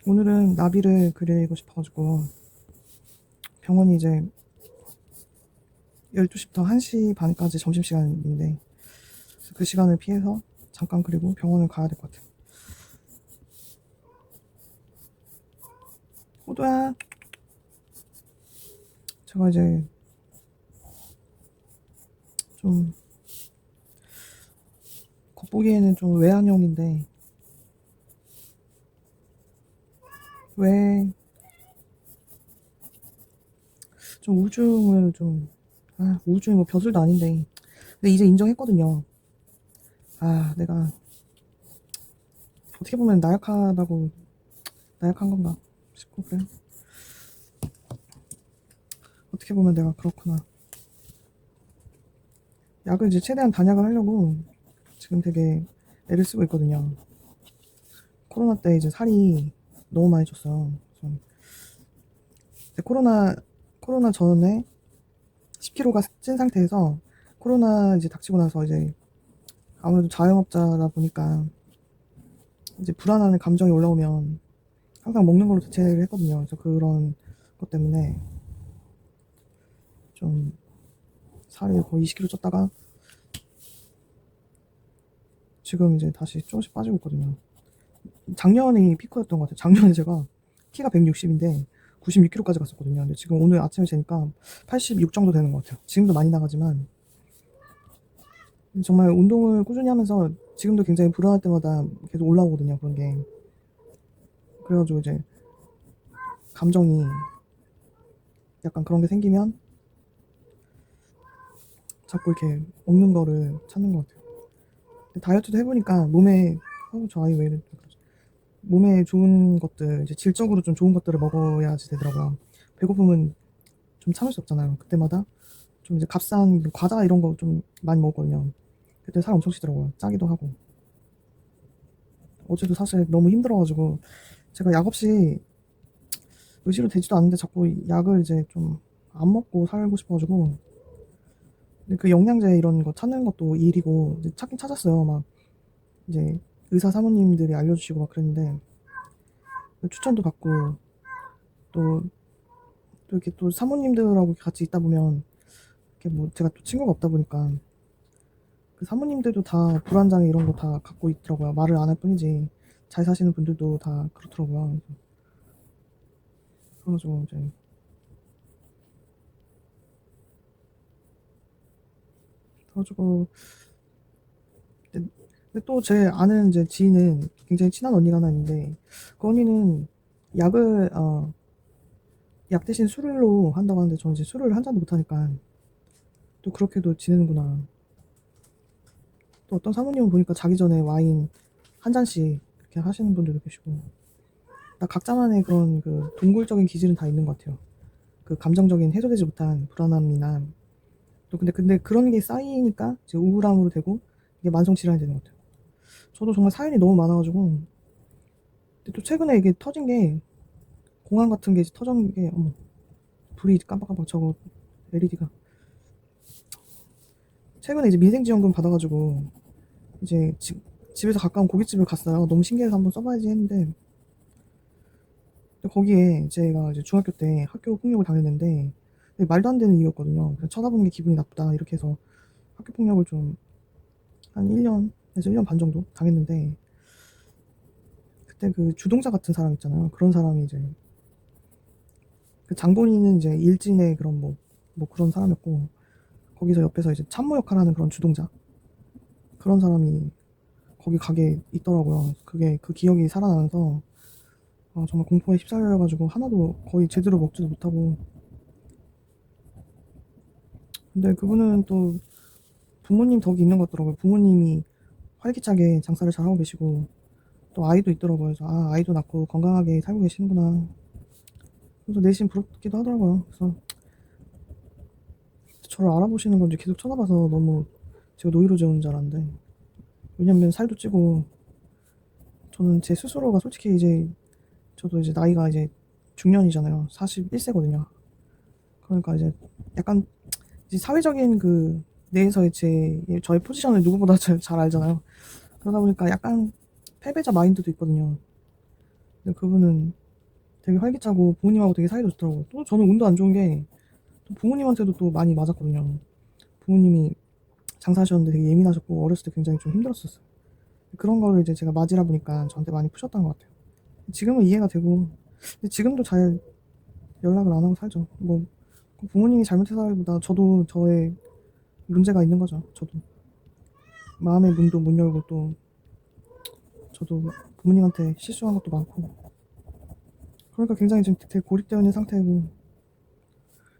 오늘은 나비를 그리고 싶어가지고 병원이 이제 12시부터 1시 반까지 점심시간인데 그 시간을 피해서 잠깐 그리고 병원을 가야 될 것 같아요. 호두야, 제가 이제 좀 겉보기에는 좀 외향형인데 왜 좀 우울증을 좀 우울증이 뭐 벼슬도 아닌데 근데 이제 인정했거든요. 내가 어떻게 보면 나약한 건가 싶고 그래. 어떻게 보면 내가 그렇구나. 약을 이제 최대한 단약을 하려고 지금 되게 애를 쓰고 있거든요. 코로나 때 이제 살이 너무 많이 쪘어요. 그래서 코로나 전에 10kg가 찐 상태에서 코로나 이제 닥치고 나서 이제 아무래도 자영업자다 보니까 이제 불안한 감정이 올라오면 항상 먹는 걸로 대체를 했거든요. 그래서 그런 것 때문에 좀 살이 거의 20kg 쪘다가 지금 이제 다시 조금씩 빠지고 있거든요. 작년이 피크였던 것 같아요. 작년에 제가 키가 160인데 96kg까지 갔었거든요. 근데 지금 오늘 아침에 재니까 86 정도 되는 것 같아요. 지금도 많이 나가지만 정말 운동을 꾸준히 하면서 지금도 굉장히 불안할 때마다 계속 올라오거든요. 그런 게. 그래가지고 이제 감정이 약간 그런 게 생기면 자꾸 이렇게 먹는 거를 찾는 것 같아요. 근데 다이어트도 해보니까 저 아이 왜 이래 그러지? 몸에 좋은 것들, 이제 질적으로 좀 좋은 것들을 먹어야지 되더라고요. 배고픔은 좀 참을 수 없잖아요. 그때마다 좀 이제 값싼 과자 이런 거 좀 많이 먹었거든요. 그때 살 엄청 찌더라고요. 짜기도 하고. 어제도 사실 너무 힘들어가지고 제가 약 없이 의지로 되지도 않는데 자꾸 약을 이제 좀 안 먹고 살고 싶어가지고 근데 그 영양제 이런 거 찾는 것도 일이고 이제 찾긴 찾았어요. 막 이제 의사 사모님들이 알려주시고 막 그랬는데 추천도 받고 또, 또 이렇게 또 사모님들하고 같이 있다 보면 이렇게 뭐 제가 또 친구가 없다 보니까 그 사모님들도 다 불안장애 이런 거 다 갖고 있더라고요. 말을 안 할 뿐이지 잘 사시는 분들도 다 그렇더라고요. 그래가지고 이제 그래가지고 근데 또 제 아는 이제 지인은 굉장히 친한 언니가 하나 있는데 그 언니는 약을 약 대신 술로 한다고 하는데 저는 이제 술을 한 잔도 못 하니까 또 그렇게도 지내는구나. 또 어떤 사모님은 보니까 자기 전에 와인 한 잔씩 그렇게 하시는 분들도 계시고 나 각자만의 그런 그 동굴적인 기질은 다 있는 것 같아요. 그 감정적인 해소되지 못한 불안함이나 또 근데 그런 게 쌓이니까 이제 우울함으로 되고 이게 만성 질환이 되는 것 같아요. 저도 정말 사연이 너무 많아가지고 근데 또 최근에 이게 터진 게 공항 같은 게 이제 터진 게 어머 불이 깜빡깜빡 저거 LED가 최근에 이제 민생지원금 받아가지고 이제 집에서 가까운 고깃집을 갔어요. 너무 신기해서 한번 써봐야지 했는데 근데 거기에 제가 이제 중학교 때 학교 폭력을 당했는데 말도 안 되는 이유였거든요. 그냥 쳐다보는 게 기분이 나쁘다 이렇게 해서 학교 폭력을 좀 한 1년에서 1년 반 정도 당했는데 그때 그 주동자 같은 사람 있잖아요. 그런 사람이 이제 그 장본인은 이제 일진의 그런 뭐 그런 사람이었고 거기서 옆에서 이제 참모 역할하는 그런 주동자 그런 사람이 거기 가게에 있더라고요. 그게 그 기억이 살아나면서 정말 공포에 휩싸여가지고 하나도 거의 제대로 먹지도 못하고 근데 그분은 또 부모님 덕이 있는 것 같더라고요. 부모님이 활기차게 장사를 잘하고 계시고 또 아이도 있더라고요. 그래서 아이도 낳고 건강하게 살고 계시는구나. 그래서 내심 부럽기도 하더라고요. 그래서 저를 알아보시는 건지 계속 쳐다봐서 너무 제가 노이로제 줄 알았는데 왜냐면 살도 찌고 저는 제 스스로가 솔직히 이제 저도 이제 나이가 이제 중년이잖아요. 41세거든요. 그러니까 이제 약간 이제 사회적인 그 내에서의 저의 포지션을 누구보다 잘 알잖아요. 그러다 보니까 약간 패배자 마인드도 있거든요. 근데 그분은 되게 활기차고 부모님하고 되게 사이도 좋더라고요. 또 저는 운도 안 좋은 게 또 부모님한테도 또 많이 맞았거든요. 부모님이 장사하셨는데 되게 예민하셨고 어렸을 때 굉장히 좀 힘들었었어요. 그런 거를 이제 제가 맞이라 보니까 저한테 많이 푸셨던 것 같아요. 지금은 이해가 되고, 근데 지금도 잘 연락을 안 하고 살죠. 뭐 부모님이 잘못해서라기보다 저도 저의 문제가 있는 거죠. 저도 마음의 문도 못 열고 또 저도 부모님한테 실수한 것도 많고, 그러니까 굉장히 지금 되게 고립되어 있는 상태고.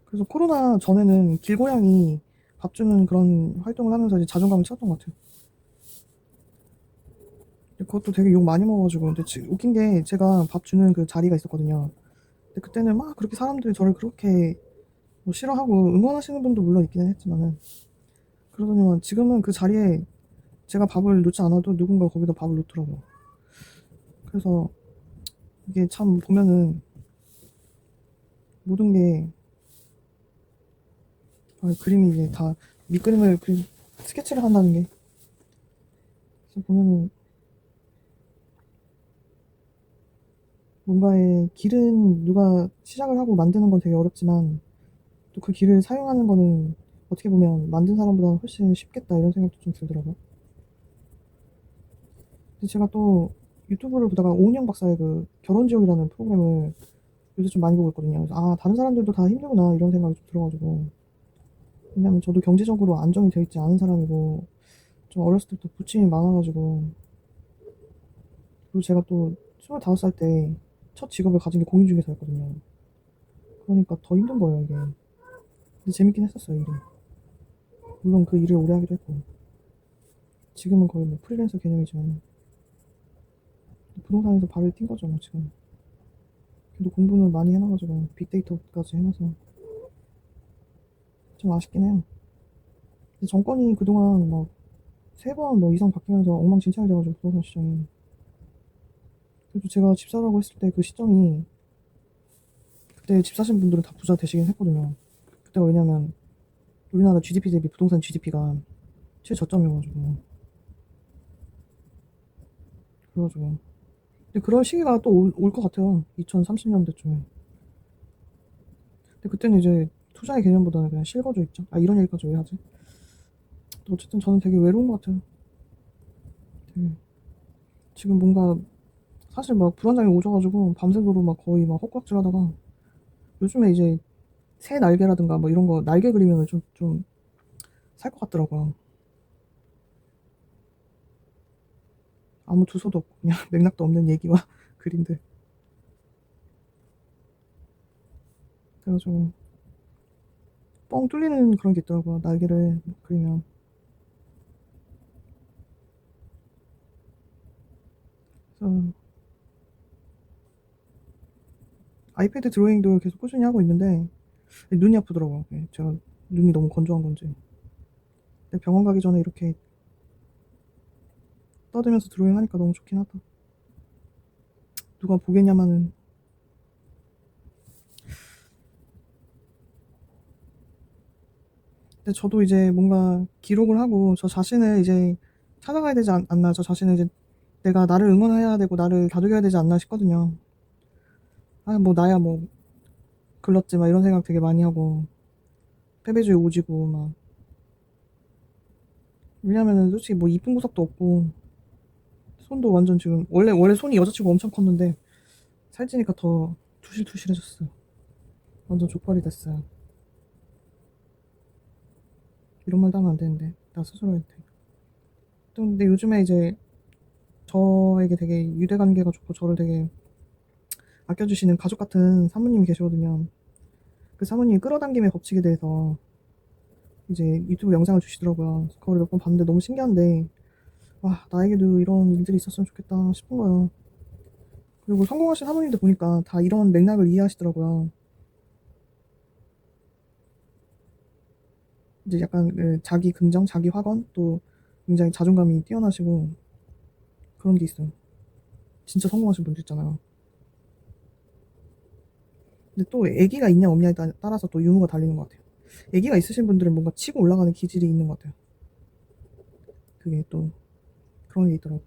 그래서 코로나 전에는 길고양이 밥 주는 그런 활동을 하면서 이제 자존감을 찾았던 것 같아요. 그것도 되게 욕 많이 먹어가지고. 근데 웃긴 게 제가 밥 주는 그 자리가 있었거든요. 근데 그때는 막 그렇게 사람들이 저를 그렇게 뭐 싫어하고 응원하시는 분도 물론 있기는 했지만은, 그러더니만 지금은 그 자리에 제가 밥을 놓지 않아도 누군가 거기다 밥을 놓더라고요. 그래서 이게 참 보면은 모든 게, 그림이 이제 다 밑그림을 스케치를 한다는 게, 그래서 보면은 뭔가의 길은 누가 시작을 하고 만드는 건 되게 어렵지만 또 그 길을 사용하는 거는 어떻게 보면 만든 사람보다 훨씬 쉽겠다 이런 생각도 좀 들더라고요. 근데 제가 또 유튜브를 보다가 오은영 박사의 그 결혼지옥이라는 프로그램을 요새 좀 많이 보고 있거든요. 그래서 다른 사람들도 다 힘들구나 이런 생각이 좀 들어가지고. 왜냐면 저도 경제적으로 안정이 되어 있지 않은 사람이고 좀 어렸을 때부터 부침이 많아가지고, 그리고 제가 또 25살 때 첫 직업을 가진 게 공인중개사였거든요. 그러니까 더 힘든 거예요 이게. 근데 재밌긴 했었어요 일이. 물론 그 일을 오래 하기도 했고, 지금은 거의 뭐 프리랜서 개념이지만 부동산에서 발을 띈 거죠 뭐 지금. 그래도 공부는 많이 해놔가지고 빅데이터까지 해놔서 좀 아쉽긴 해요. 근데 정권이 그동안 막 3번 뭐 이상 바뀌면서 엉망진창이 돼가지고 부동산 시장이. 그래도 제가 집 사라고 했을 때 그 시점이, 그때 집 사신 분들은 다 부자 되시긴 했거든요. 그때가 왜냐면 우리나라 GDP 대비 부동산 GDP가 최저점이어가지고. 그래가지고 근데 그런 시기가 또 올 것 같아요. 2030년대쯤에. 근데 그때는 이제 투자의 개념보다는 그냥 실거주 있죠. 이런 얘기까지 왜 하지? 또 어쨌든 저는 되게 외로운 것 같아요. 되게 지금 뭔가 사실 막 불안장애 오져가지고 밤새도록 막 거의 막 헛구역질 하다가, 요즘에 이제 새 날개라든가 뭐 이런 거 날개 그리면 좀 살 것 같더라고요. 아무 두서도 없고 그냥 맥락도 없는 얘기와 그림들. 그래가지고 뻥 뚫리는 그런 게 있더라고요. 날개를 그리면. 그래서 아이패드 드로잉도 계속 꾸준히 하고 있는데 눈이 아프더라고요. 제가 눈이 너무 건조한 건지. 근데 병원 가기 전에 이렇게 떠들면서 드로잉 하니까 너무 좋긴 하다. 누가 보겠냐마는. 근데 저도 이제 뭔가 기록을 하고 저 자신을 이제 찾아가야 되지 않나. 저 자신을 이제 내가 나를 응원해야 되고 나를 다독여야 되지 않나 싶거든요. 뭐 나야 뭐 글렀지 막 이런 생각 되게 많이 하고 패배주의 오지고 막. 왜냐면은 솔직히 뭐 이쁜 구석도 없고 손도 완전 지금 원래 손이 여자치고 엄청 컸는데 살찌니까 더 투실투실해졌어요. 완전 족발이 됐어요. 이런 말도 하면 안 되는데 나 스스로 해도 돼. 근데 요즘에 이제 저에게 되게 유대관계가 좋고 저를 되게 아껴주시는 가족 같은 사모님이 계시거든요. 그 사모님이 끌어당김의 법칙에 대해서 이제 유튜브 영상을 주시더라고요. 그걸 몇 번 봤는데 너무 신기한데, 와 나에게도 이런 일들이 있었으면 좋겠다 싶은 거예요. 그리고 성공하신 사모님들 보니까 다 이런 맥락을 이해하시더라고요. 이제 약간 자기 긍정, 자기 확언, 또 굉장히 자존감이 뛰어나시고 그런 게 있어요. 진짜 성공하신 분들 있잖아요. 근데 또 애기가 있냐 없냐에 따라서 또 유무가 달리는 것 같아요. 애기가 있으신 분들은 뭔가 치고 올라가는 기질이 있는 것 같아요. 그게 또 그런 게 있더라고.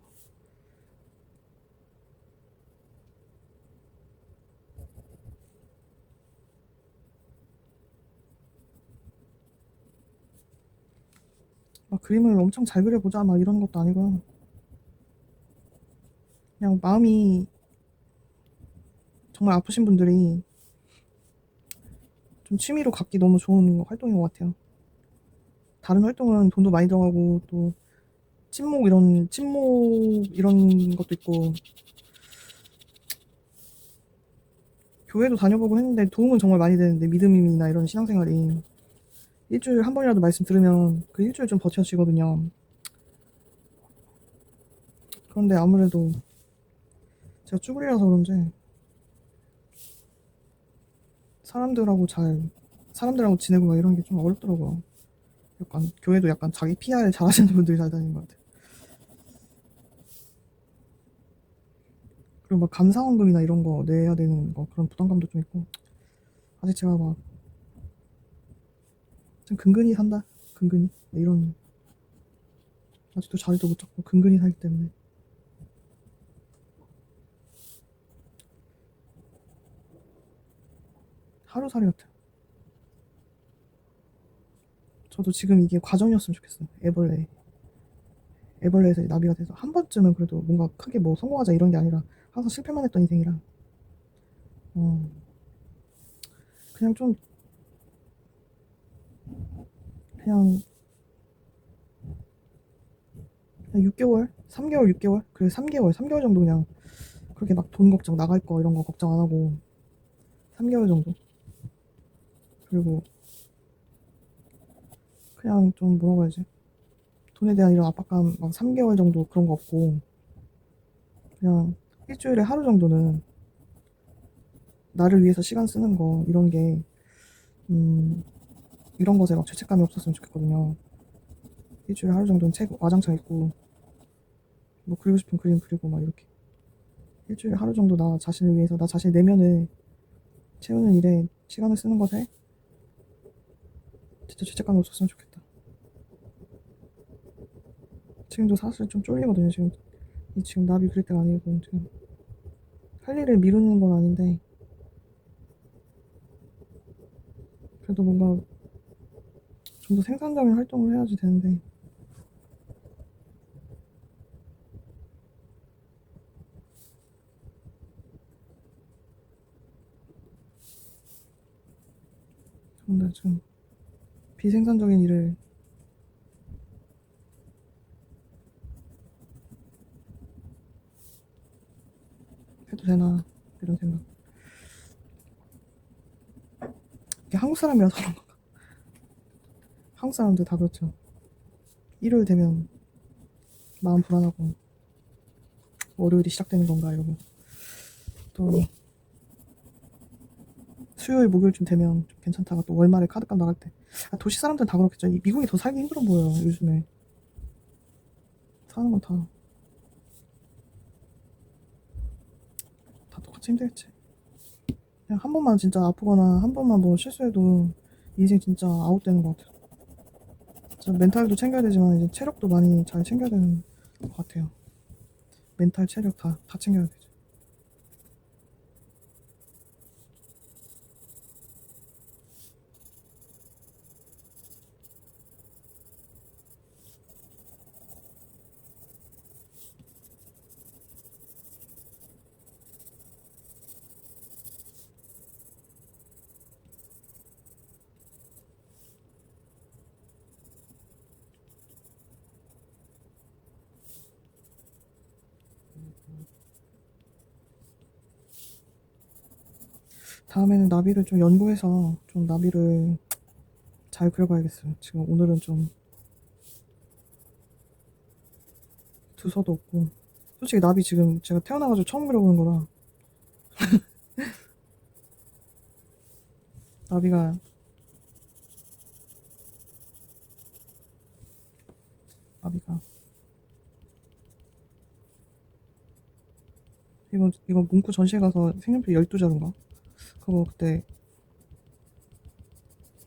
막 그림을 엄청 잘 그려보자 막 이런 것도 아니고요. 그냥 마음이 정말 아프신 분들이 좀 취미로 갖기 너무 좋은 활동인 것 같아요. 다른 활동은 돈도 많이 들어가고 또 친목 이런 것도 있고 교회도 다녀보고 했는데 도움은 정말 많이 되는데 믿음이나 이런 신앙생활이 일주일에 한 번이라도 말씀 들으면 그 일주일 좀 버텨지거든요. 그런데 아무래도 제가 쭈구리라서 그런지 사람들하고 사람들하고 지내고 막 이런 게 좀 어렵더라고요. 약간 교회도 약간 자기 PR 잘하시는 분들이 잘 다니는 것 같아요. 그리고 막 감사원금이나 이런 거 내야 되는 거 그런 부담감도 좀 있고 아직 제가 막 좀 근근히 산다 근근히 이런 아직도 자리도 못 잡고 근근히 살기 때문에 하루살이 같아요. 저도 지금 이게 과정이었으면 좋겠어요. 애벌레에서 나비가 돼서 한 번쯤은 그래도 뭔가 크게 뭐 성공하자 이런 게 아니라 항상 실패만 했던 인생이라 어, 그냥 좀 그냥 6개월? 3개월, 6개월? 그래 3개월 정도 그냥 그렇게 막 돈 걱정 나갈 거 이런 거 걱정 안 하고 3개월 정도 그리고 그냥 좀 뭐라고 해야지 돈에 대한 이런 압박감 막 3개월 정도 그런 거 없고 그냥 일주일에 하루 정도는 나를 위해서 시간 쓰는 거 이런 게 음, 이런 것에 막 죄책감이 없었으면 좋겠거든요. 일주일에 하루 정도는 책 와장창 읽고 뭐 그리고 싶은 그림 그리고 막 이렇게 일주일에 하루 정도 나 자신을 위해서 나 자신의 내면을 채우는 일에 시간을 쓰는 것에 진짜 죄책감이 없었으면 좋겠다. 지금도 사실 좀 쫄리거든요. 지금 나비 그릴 때가 아니고 지금 할 일을 미루는 건 아닌데 그래도 뭔가 좀 더 생산적인 활동을 해야지 되는데 근데 지금 비생산적인 일을 해도 되나 이런 생각. 이게 한국 사람이라서 그런 가 한국 사람들 다 그렇죠. 일요일 되면 마음 불안하고 월요일이 시작되는 건가 이러고 또 수요일 목요일쯤 되면 좀 괜찮다가 또 월말에 카드값 나갈 때 도시 사람들은 다 그렇겠죠. 이 미국이 더 살기 힘들어 보여요 요즘에. 사는 건 다 똑같이 힘들겠지. 그냥 한 번만 진짜 아프거나 한 번만 뭐 실수해도 인생 진짜 아웃되는 것 같아요. 진짜 멘탈도 챙겨야 되지만 이제 체력도 많이 잘 챙겨야 되는 것 같아요. 멘탈, 체력 다 챙겨야 되죠. 다음에는 나비를 좀 연구해서 좀 나비를 잘 그려봐야겠어요. 지금 오늘은 좀 두서도 없고 솔직히 나비 지금 제가 태어나가지고 처음 그려보는 거라 나비가 나비가 이거 문구 전시회 가서 색연필 12자루인가? 그거 그때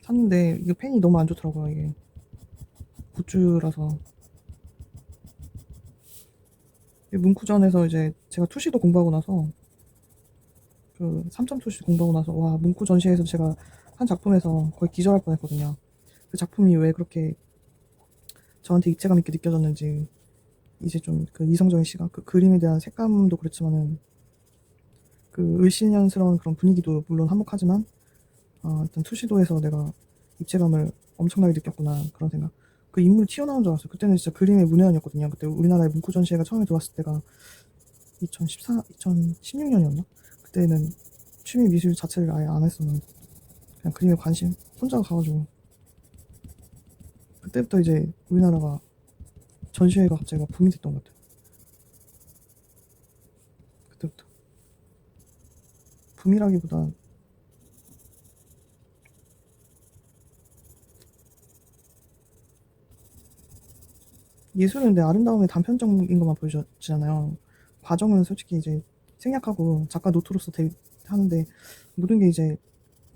샀는데 이게 펜이 너무 안 좋더라고요. 이게 굿즈라서 문구전에서 이제 제가 투시도 공부하고 나서 그 3점 투시 공부하고 나서 와 문구 전시회에서 제가 한 작품에서 거의 기절할 뻔했거든요. 그 작품이 왜 그렇게 저한테 입체감 있게 느껴졌는지 이제 좀 그 이성적인 시각, 그 그림에 대한 색감도 그렇지만은 그 을씨년스러운 그런 분위기도 물론 한몫하지만 일단 투시도에서 내가 입체감을 엄청나게 느꼈구나 그런 생각. 그 인물 튀어나온 줄 알았어요. 그때는 진짜 그림의 문외한이었거든요. 그때 우리나라에 문구 전시회가 처음에 들어왔을 때가 2016년이었나? 그때는 취미 미술 자체를 아예 안 했었는데 그냥 그림에 관심 혼자 가가지고 그때부터 이제 우리나라가 전시회가 갑자기 막 붐이 됐던 것 같아요. 그때부터 붐이라기보다 예술은 내 아름다움의 단편적인 것만 보여주잖아요. 과정은 솔직히 이제 생략하고 작가 노트로서 하는데 모든 게 이제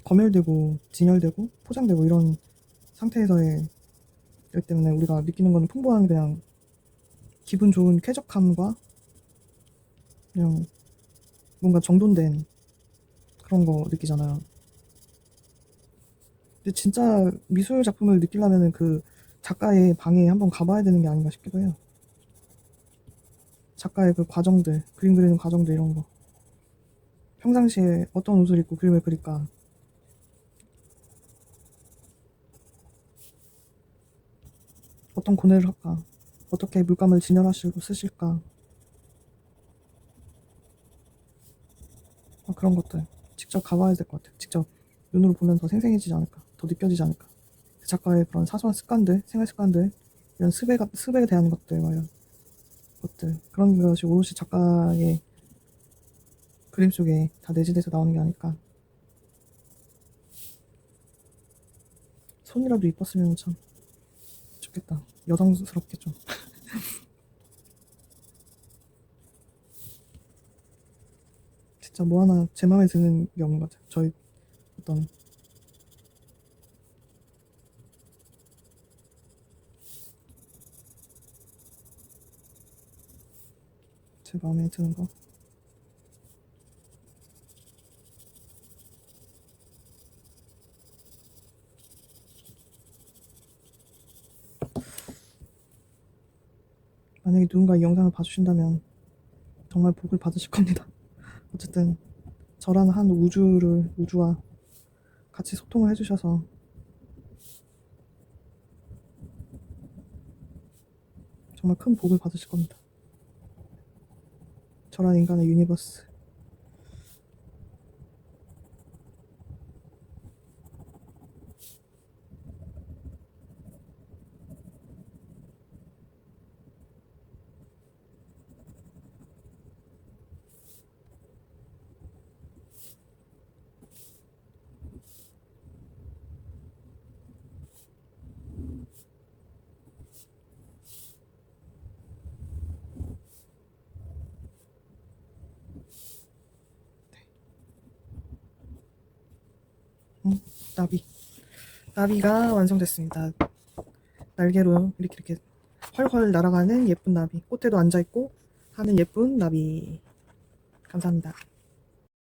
검열되고 진열되고 포장되고 이런 상태에서의 일 때문에 우리가 느끼는 건 풍부한 그냥 기분 좋은 쾌적함과 그냥 뭔가 정돈된 그런 거 느끼잖아요. 근데 진짜 미술 작품을 느끼려면은 그 작가의 방에 한번 가봐야 되는 게 아닌가 싶기도 해요. 작가의 그 과정들, 그림 그리는 과정들 이런 거. 평상시에 어떤 옷을 입고 그림을 그릴까? 어떤 고뇌를 할까? 어떻게 물감을 진열하시고 쓰실까? 그런 것들. 직접 가봐야 될 것 같아요. 직접 눈으로 보면 더 생생해지지 않을까? 더 느껴지지 않을까? 그 작가의 그런 사소한 습관들, 생활 습관들, 이런 습에 대한 것들, 뭐 이런 것들. 그런 것이 오롯이 작가의 그림 속에 다 내재돼서 나오는 게 아닐까. 손이라도 이뻤으면 참 좋겠다. 여성스럽게 좀. 진짜 뭐 하나 제 마음에 드는 게 없는 것 같아요. 저희 어떤 제 마음에 드는 거. 만약에 누군가 이 영상을 봐주신다면 정말 복을 받으실 겁니다. 어쨌든 저라는 한 우주와 같이 소통을 해주셔서 정말 큰 복을 받으실 겁니다. 저란 인간의 유니버스. 나비. 나비가 완성됐습니다. 날개로 이렇게 헐헐 날아가는 예쁜 나비. 꽃에도 앉아있고 하는 예쁜 나비. 감사합니다.